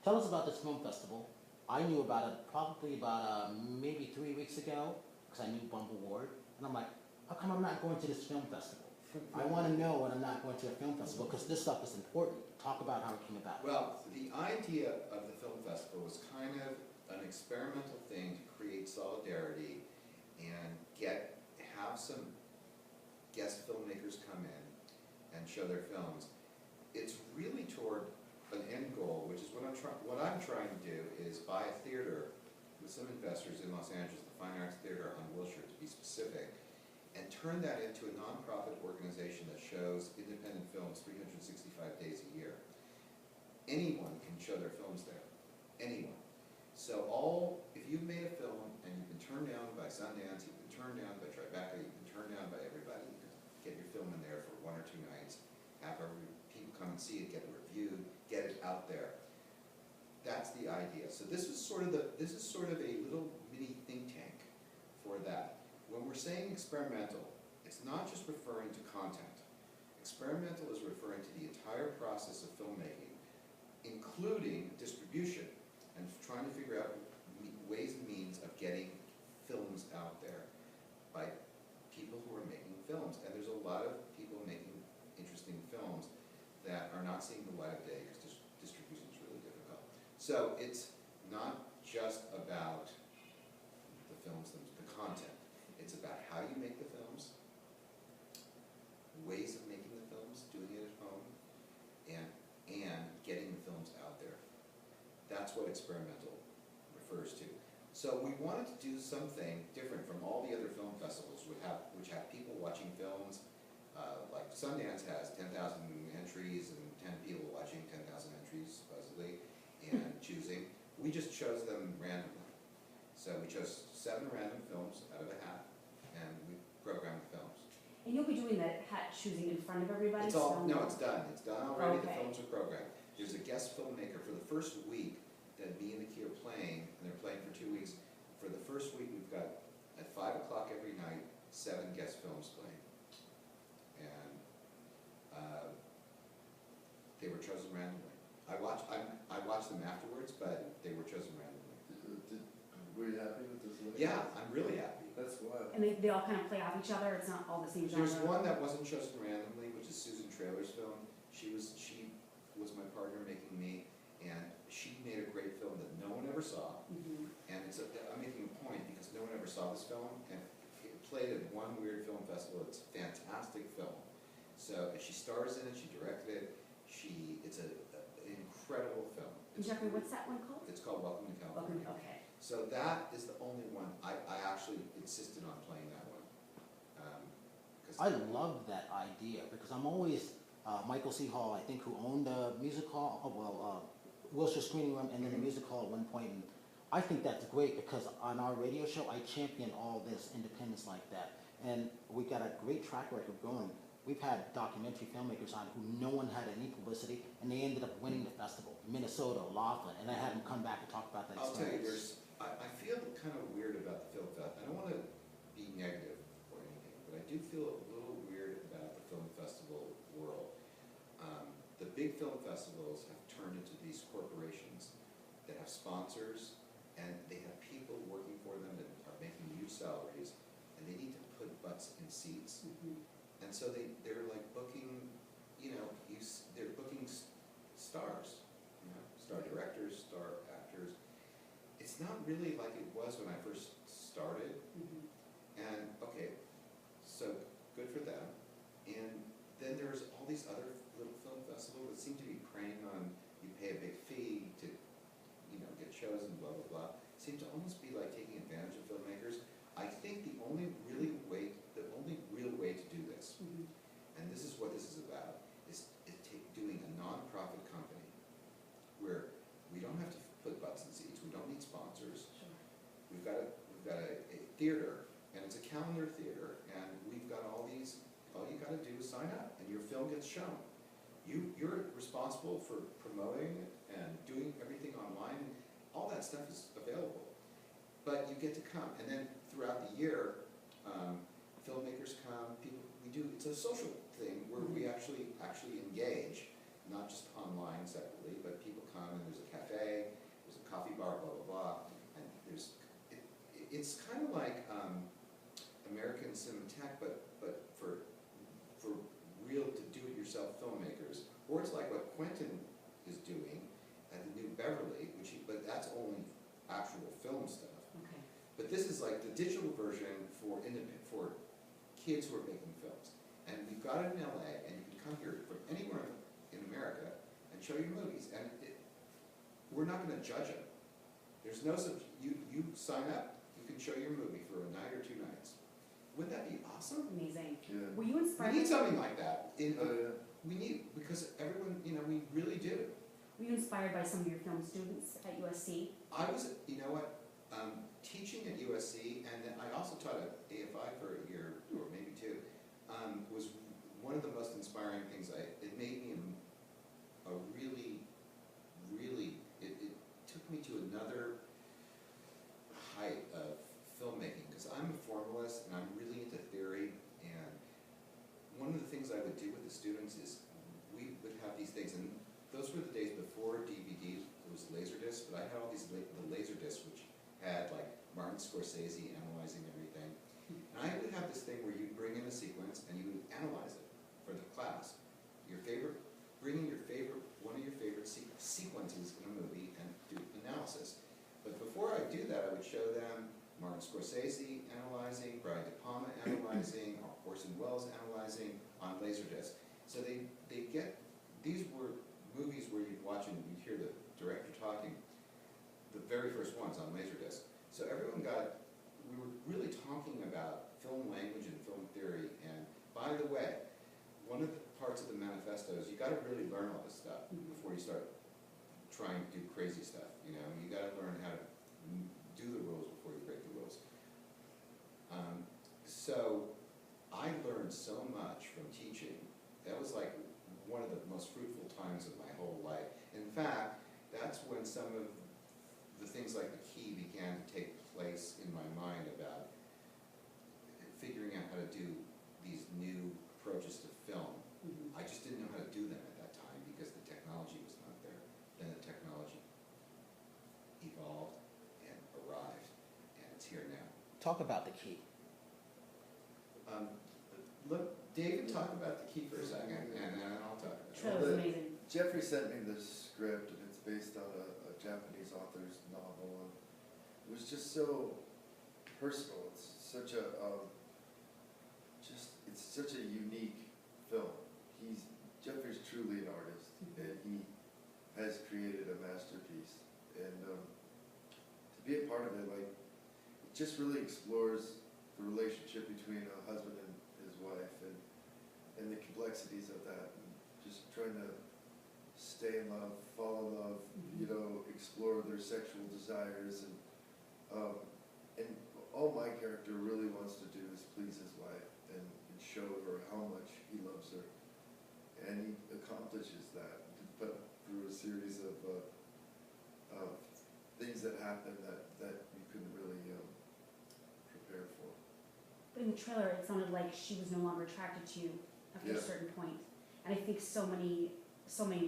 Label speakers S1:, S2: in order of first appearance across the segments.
S1: Tell us about this film festival. I knew about it probably about maybe 3 weeks ago because I knew Bumble Ward, and I'm like, how come I'm not going to this film festival? I want to know when I'm not going to a film festival because this stuff is important. Talk about how it came about.
S2: Well, the idea of the film festival was kind of an experimental thing to create solidarity and have some guest filmmakers come in and show their films. It's really toward an end goal, which is what I'm trying to do is buy a theater with some investors in Los Angeles, the Fine Arts Theater on Wilshire to be specific, and turn that into a nonprofit organization that shows independent films 365 days a year. Anyone can show their films there. Anyone. So if you've made a film and you've been turned down by Sundance, you've been turned down by Tribeca, you've been turned down by everybody, you can get your film in there for 1 or 2 nights, have people come and see it, get it reviewed, get it out there. That's the idea. So this is sort of a little mini think tank for that. When we're saying experimental, it's not just referring to content. Experimental is referring to the entire process of filmmaking, including distribution, and trying to figure out ways and means of getting films out there by people who are making films. And there's a lot of people making interesting films that are not seeing the light of day because distribution is really difficult. So it's not just about the films, the content. It's about how you make the films, ways of making the films, doing it at home, and getting the films out there. That's what experimental refers to. So we wanted to do something different from all the other film festivals which have people watching films. Like Sundance has 10,000 entries and 10 people watching 10,000 entries, supposedly, and choosing. We just chose them randomly. So we chose 7 random films out of a hat, and we programmed the films.
S3: And you'll be doing that hat choosing in front of everybody?
S2: It's done. It's done already.
S3: Okay.
S2: The films are programmed. There's a guest filmmaker for the first week that me and the key are playing, and they're playing for 2 weeks. For the first week, we've got at 5 o'clock every night, 7 guest films playing. And they were chosen randomly. I watched them afterwards, but they were chosen randomly.
S4: Were you happy with this list?
S2: Yeah, I'm really happy.
S4: That's wild.
S3: And they all kind of play off each other? It's not all the same genre?
S2: There's one that wasn't chosen randomly, which is Susan Traylor's film. She was my partner making me, and she made a great film that no one ever saw.
S3: Mm-hmm.
S2: And I'm making a point because no one ever saw this film, and it played at one weird film festival. It's a fantastic film. So she stars in it, she directed it. It's an incredible film.
S3: Jefery, what's that one called?
S2: It's called Welcome to California.
S3: Okay.
S2: So that is the only one. I actually insisted on playing that one.
S1: I love that idea because I'm always Michael C. Hall, I think, who owned the music hall, Wilshire Screening Room, and then the music hall at one point. And I think that's great because on our radio show, I champion all this independence like that. And we got a great track record going. We've had documentary filmmakers on who no one had any publicity, and they ended up winning the festival. Minnesota, Laughlin, and I had them come back and talk about that
S2: I'll tell you,
S1: experience.
S2: I feel kind of weird about the film festival. I don't want to be negative or anything, but I do feel a little weird about the film festival world. The big film festivals have turned into these corporations that have sponsors, and they have people working for them that are making huge salaries, and they need to put butts in seats.
S3: Mm-hmm.
S2: And so they're like booking, they're booking stars, star directors, star actors. It's not really like it was when I first started.
S3: Mm-hmm.
S2: And okay, so good for them. And then there's all these other little film festivals that seem to be preying on you pay a big fee to, get shows and blah blah blah. Seem to almost be like taking advantage of filmmakers. I think the only real way to do this,
S3: Mm-hmm.
S2: and this is what this is about, is doing a non-profit company where we don't have to put butts in seats, we don't need sponsors.
S3: Sure.
S2: We've got a theater, and it's a calendar theater, and we've got all you got to do is sign up, and your film gets shown. You're responsible for promoting and doing everything online. All that stuff is available. But you get to come, and then throughout the year, filmmakers come, it's a social thing where we actually engage, not just online separately, but people come and there's a cafe, coffee bar, blah, blah, blah. And it's kind of like American Cinematheque, but for real to do-it-yourself filmmakers. Or it's like what Quentin is doing at the new Beverly, but that's only actual film stuff.
S3: Okay.
S2: But this is like the digital version for kids who are making films. And we've got it in LA, and you can come here from anywhere in America and show your movies. And we're not gonna judge them. There's no you sign up, you can show your movie for a night or 2 nights. Wouldn't that be awesome?
S3: Amazing.
S4: Yeah.
S3: Were you inspired?
S2: We need something like that.
S4: Oh, yeah.
S2: We need, because everyone, we really do.
S3: Were you inspired by some of your film students at USC?
S2: I was, you know what, teaching at USC, and then I also taught at AFI for a year, or maybe 2, was one of the most inspiring things. It made me a really, it took me to another height of filmmaking, because I'm a formalist, and I'm really into theory, and one of the things I would do with the students is we would have these things, and those were the days before DVD, it was Laserdisc, but I had all these, the Laserdisc, which had like Martin Scorsese analyzing everything. And I would have this thing where you bring in a sequence and you would analyze it for the class. Bring in one of your favorite sequences in a movie and do analysis. But before I do that, I would show them Martin Scorsese analyzing, Brian De Palma analyzing, Orson Welles analyzing on Laserdisc. So these were movies where you'd watch and you'd hear the director talking, the very first ones on Laserdisc. So we were really talking about film language and film theory. And by the way, one of the parts of the manifesto is you got to really learn all this stuff before you start trying to do crazy stuff. You got to learn how to do the rules before you break the rules. So I learned so much from teaching. That was like one of the most fruitful times of my whole life. In fact, that's when some of the things like the key began to take place in my mind about figuring out how to do these new approaches to film. I just didn't know how to do them at that time because the technology was not there. Then the technology evolved and arrived, and it's here now.
S1: Talk about the key.
S2: Look, David, talk about the key for a second, and then I'll talk about it.
S3: Trailer was amazing.
S4: Jefery sent me the script, and it's based on a Japanese author's novel. And it was just so personal. It's such a it's such a unique film. Jefery's truly an artist, and he has created a masterpiece. And to be a part of it, like, it just really explores the relationship between a husband and his wife, and the complexities of that, and just trying to stay in love, fall in love, explore their sexual desires, and all my character really wants to do is please his wife and show her how much he loves her, and he accomplishes that, but through a series of things that happen that you couldn't really prepare for.
S3: But in the trailer, it sounded like she was no longer attracted to you after a certain point. And I think so many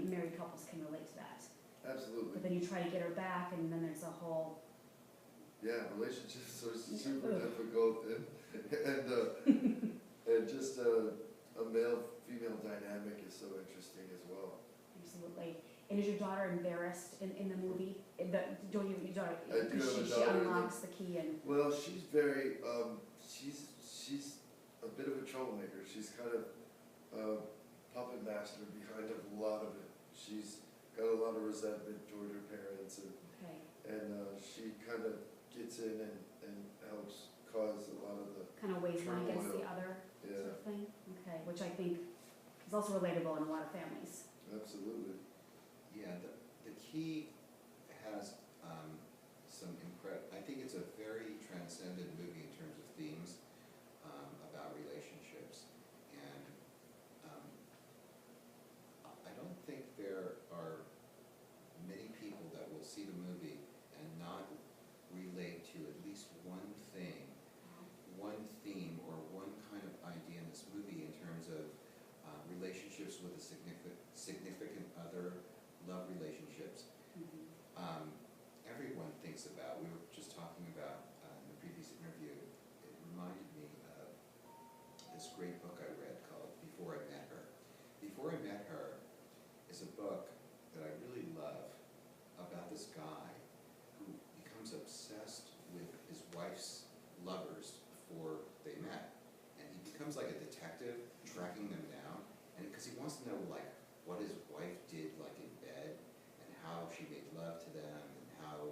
S3: married couples can relate to that.
S4: Absolutely.
S3: But then you try to get her back, and then there's a whole...
S4: Yeah, relationships are super difficult, and just a male-female dynamic is so interesting as well.
S3: Absolutely. And is your daughter embarrassed in the movie? Don't you, your daughter,
S4: I do have a
S3: she
S4: daughter.
S3: unlocks the key and...
S4: Well, she's very, she's a bit of a troublemaker. She's kind of puppet master behind a lot of it. She's got a lot of resentment toward her parents, and she kind of gets in and helps cause a lot of the
S3: kind of weighs one against the other sort of thing? Okay, which I think is also relatable in a lot of families.
S4: Absolutely.
S2: Yeah, the key has I think it's a very transcendent movie in terms of themes about relationships, and I don't think there are many people that will see the movie and not relate to at least one thing, one theme, or one kind of idea in this movie in terms of relationships with a significant other, love relationships. what his wife did like in bed, and how she made love to them, and how,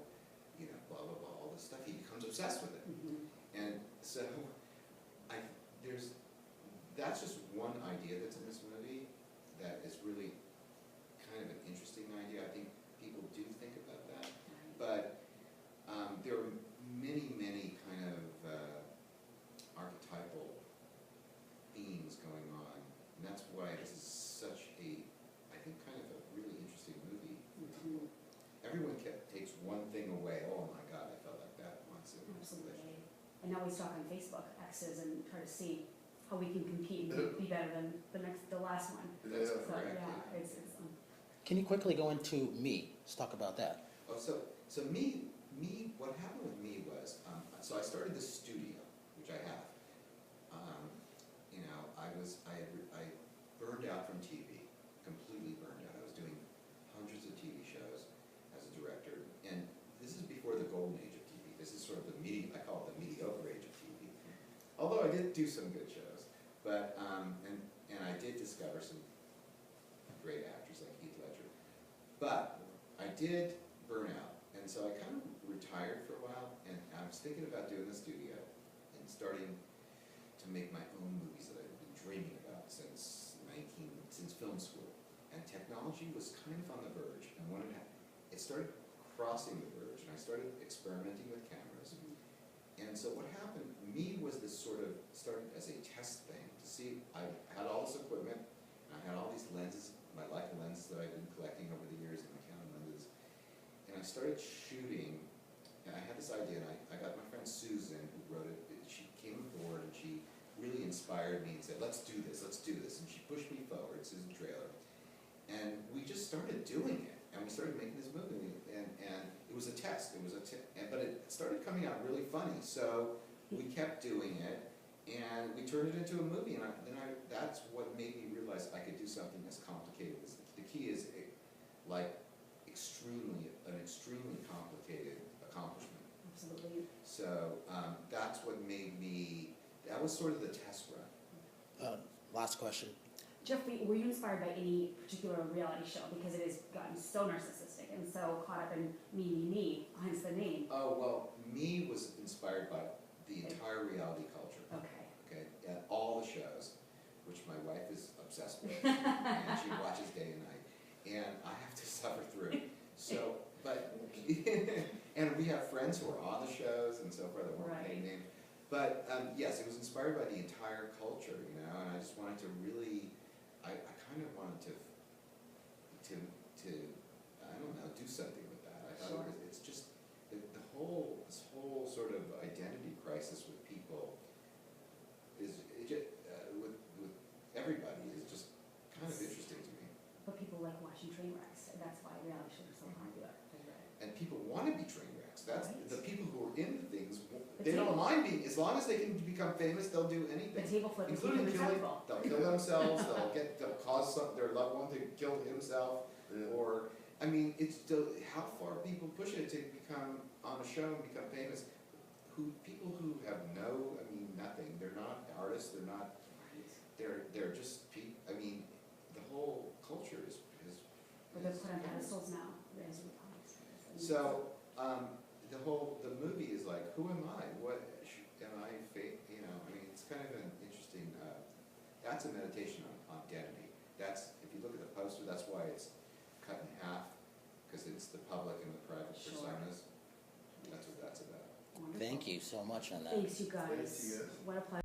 S2: you know, blah, blah, blah, all this stuff. He becomes obsessed with it. And so, that's just one idea that's in this movie that is really kind of an interesting idea. I think people do think about that. But there are many, many kind of archetypal themes going on. And that's why this is such a, I think, kind of a really interesting movie. Everyone takes one thing away. Oh my God, I felt like that once.
S3: Absolutely. And now we talk on Facebook, X's, and try to see how we can compete and be better than the last one.
S2: That's
S3: So,
S2: correct.
S3: yeah, it's
S1: Can you quickly go into Me? Let's talk about that.
S2: Oh, so me, what happened with me was, so I started this studio, which I have. You know, I burned out from TV, completely burned out. I was doing hundreds of TV shows as a director, and this is before the golden age of TV. This is sort of I call it the mediocre age of TV. Although I did do some good shows, but, and I did discover some great actors like Heath Ledger. But I did burn out, and so I kind of retired for a while, and I was thinking about doing the studio and starting to make my own movies that I've been dreaming about since film school. And technology was kind of on the verge, and when it started crossing the verge, and I started experimenting with cameras. And so what happened, Me was this sort of, started as a test thing to see, I had all this equipment, and I had all these lenses, my Leica lenses that I've been collecting over the years, and my Canon lenses, and I started shooting, and I had this idea, and I got my friend Susan, who wrote it, she came aboard, and she really inspired me and said, let's do this, and she pushed me forward, Susan Traylor, and we just started doing it, and we started making this movie, and it was a test, but it started coming out really funny, so we kept doing it, and we turned it into a movie, and that's what made me realize I could do something as complicated as, the key is like an extremely complicated accomplishment.
S3: absolutely.
S2: So that's what made me, that was sort of the test run.
S1: Last question.
S3: Jefery, were you inspired by any particular reality show? Because it has gotten so narcissistic and so caught up in me, hence the name.
S2: Oh, well, Me was inspired by the entire reality culture.
S3: Okay.
S2: Okay, all the shows, which my wife is obsessed with, and she watches day and night, and I have to suffer through. So, but, and we have friends who are on the shows and so forth that won't
S3: Right.
S2: name. But yes, it was inspired by the entire culture, you know, and I just wanted to really, I kind of wanted to I don't know, do something with that. I thought it's just this whole sort of identity crisis with people is with everybody is just kind of interesting to me.
S3: But people like watching train wrecks, and that's why reality shows are so popular.
S2: And people want to be train wrecks. That's
S3: Right.
S2: the people who are into things.
S3: The
S2: They don't
S3: table-
S2: mind being, as long as they can become famous, they'll do
S3: The
S2: anything.
S3: table flip is
S2: Including
S3: even
S2: killing,
S3: respectful.
S2: they'll kill themselves, they'll cause their loved one to kill himself, or, I mean, it's still, how far people push it to become on a show and become famous. People who have nothing, they're not artists, they're just I mean, the whole culture is.
S3: But they're put on pedestals now, as we call it.
S2: So, the movie is like, who am I? What am I? You know, I mean, it's kind of an interesting. That's a meditation on identity. That's, if you look at the poster, that's why it's cut in half, because it's the public and the private
S3: Sure.
S2: personas. That's what that's about.
S3: Wonderful.
S1: Thank you so much on that.
S3: Thanks, you guys.
S4: Thanks, you guys.
S3: What a pleasure.